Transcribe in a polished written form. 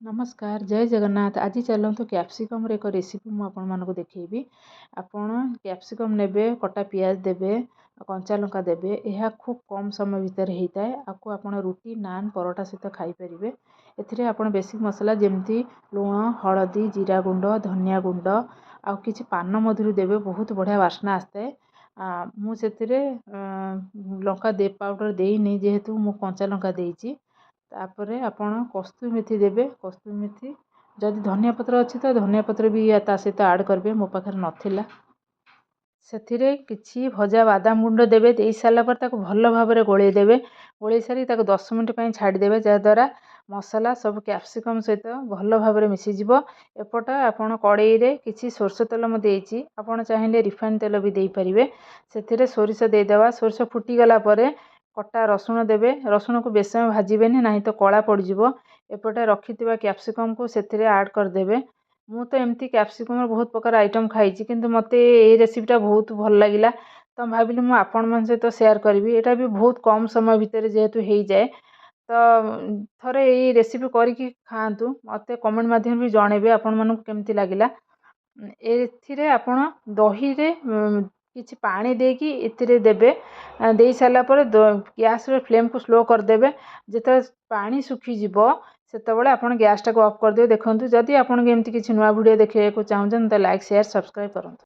नमस्कार जय जगन्नाथ। आज चलतु कैप्सिकम एक रेसिपी मुझे देखी। आपण कैप्सिकम नेबे, कटा पियाज देबे, कंचा लंका देबे। यह खूब कम समय भितर होता है। आपको आपण रुटी नान परोटा सहित खाई पारे। एथिरे आपण बेसिक मसला जमती लुण, हलदी, जीरा गुंड, धनिया गुंड आउ किछि पान मधुरी देबे। बहुत बढ़िया वासना आसता है। मुझे लंका दे पाउडर देनी जेहेतु मु कंचा लंका देइछि। तापरे आपण कस्तूरी मेथी देबे। कस्तूरी मेथी जदि धनिया पत्र अच्छी तो धनिया पत्र भी ता सहित ऐड करबे। मो पाखरे नथिला सेथिरे किछि भजा बादाम गुंड देबे। दे सारा पर ताको भल भाबरे गोळेई देबे। गोळेई सारी ताको 10 मिनिट पई छाडी देबे जा द्वारा मसला सब कैप्सिकम सहित भल भाबरे मिसी जिवो। एपट आपण कड़ाई रे किछि सोरष तेल म देइछि। आपण चाहिले रिफाइन तेल भी देई परिबे। सेथिरे सोरिष देई देबा। सोरिष फुटी गला परे कटा रसुण देबे। रसुण को बेस समय भाजबेनी नहीं तो कला पड़जिवो। एपटे रखिथिबा कैप्सिकम को सेथिरे ऐड कर देबे। मु तो एमती कैप्सिकम बहुत प्रकार आइटम खाइछि किंतु मते ए रेसिपीटा बहुत भल लागिला। तो भाबिली मु आपण मन से तो शेयर करबी। एटा भी बहुत कम समय भितर जेहेतु हेई जाए। तो थरे ए रेसिपी करिकि खाआंतु। मते कमेंट माध्यम भी जणेबे आपण मानकु केमती लागिला। एथिरे आपण दही रे किछि पानी देकी एथिरे देबे। देई साला पर गैस रे फ्लेम को स्लो कर देबे। जेते पानी सुखी जिवो सेतेबेले आपण गैस टा को ऑफ कर दियो। देखंतु जदि आपण एमती किछि नुवा वीडियो देखिया को चाहउछन त लाइक शेयर सब्सक्राइब करंतु।